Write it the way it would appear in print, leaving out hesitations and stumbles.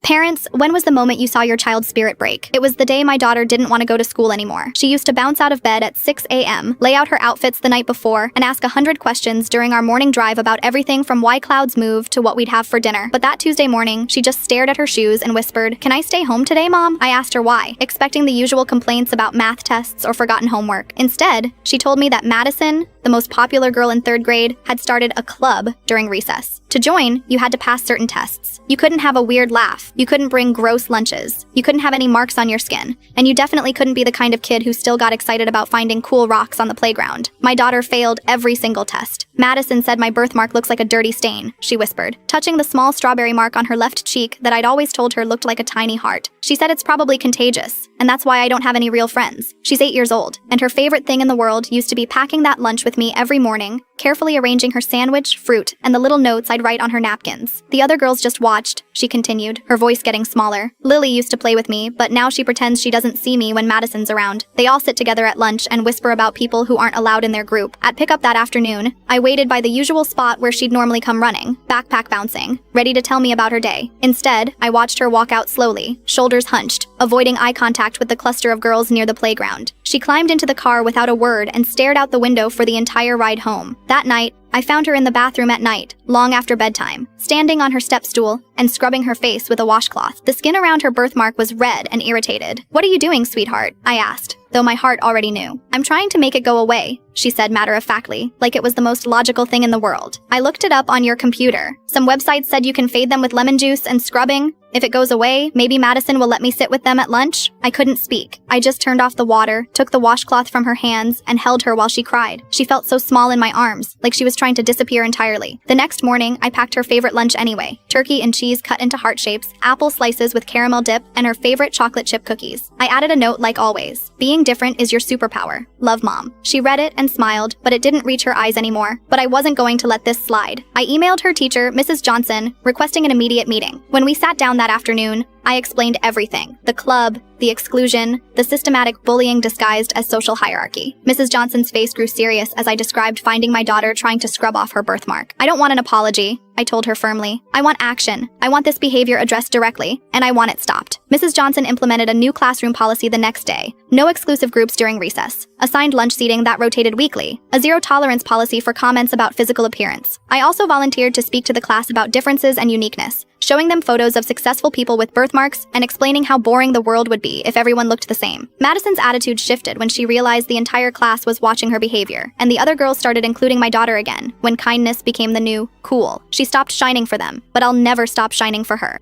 Parents, when was the moment you saw your child's spirit break? It was the day my daughter didn't want to go to school anymore. She used to bounce out of bed at 6 a.m., lay out her outfits the night before, and ask 100 questions during our morning drive about everything from why clouds move to what we'd have for dinner. But that Tuesday morning, she just stared at her shoes and whispered, "Can I stay home today, Mom?" I asked her why, expecting the usual complaints about math tests or forgotten homework. Instead, she told me that Madison, the most popular girl in 3rd grade, had started a club during recess. To join, you had to pass certain tests. You couldn't have a weird laugh. You couldn't bring gross lunches. You couldn't have any marks on your skin. And you definitely couldn't be the kind of kid who still got excited about finding cool rocks on the playground. My daughter failed every single test. Madison said my birthmark looks like a dirty stain, she whispered, touching the small strawberry mark on her left cheek that I'd always told her looked like a tiny heart. She said it's probably contagious, and that's why I don't have any real friends. She's 8 years old, and her favorite thing in the world used to be packing that lunch with me every morning, carefully arranging her sandwich, fruit, and the little notes I'd write on her napkins. The other girls just watched, she continued, her voice getting smaller. Lily used to play with me, but now she pretends she doesn't see me when Madison's around. They all sit together at lunch and whisper about people who aren't allowed in their group. At pickup that afternoon, I waited by the usual spot where she'd normally come running, backpack bouncing, ready to tell me about her day. Instead, I watched her walk out slowly, shoulders hunched, avoiding eye contact with the cluster of girls near the playground. She climbed into the car without a word and stared out the window for the entire ride home. That night, I found her in the bathroom at night, long after bedtime, standing on her step stool and scrubbing her face with a washcloth. The skin around her birthmark was red and irritated. "What are you doing, sweetheart?" I asked, though my heart already knew. "I'm trying to make it go away," she said matter-of-factly, like it was the most logical thing in the world. "I looked it up on your computer. Some websites said you can fade them with lemon juice and scrubbing. If it goes away, maybe Madison will let me sit with them at lunch." I couldn't speak. I just turned off the water, took the washcloth from her hands, and held her while she cried. She felt so small in my arms, like she was trying to disappear entirely. The next morning, I packed her favorite lunch anyway: turkey and cheese cut into heart shapes, apple slices with caramel dip, and her favorite chocolate chip cookies. I added a note like always: "Being different is your superpower. Love, Mom." She read it and smiled, but it didn't reach her eyes anymore. But I wasn't going to let this slide. I emailed her teacher, Mrs. Johnson, requesting an immediate meeting. When we sat down that afternoon, I explained everything: the club, the exclusion, the systematic bullying disguised as social hierarchy. Mrs. Johnson's face grew serious as I described finding my daughter trying to scrub off her birthmark. "I don't want an apology," I told her firmly. "I want action. I want this behavior addressed directly, and I want it stopped." Mrs. Johnson implemented a new classroom policy the next day: no exclusive groups during recess, assigned lunch seating that rotated weekly, a zero-tolerance policy for comments about physical appearance. I also volunteered to speak to the class about differences and uniqueness, showing them photos of successful people with birthmarks and explaining how boring the world would be if everyone looked the same. Madison's attitude shifted when she realized the entire class was watching her behavior, and the other girls started including my daughter again, when kindness became the new cool. She stopped shining for them, but I'll never stop shining for her.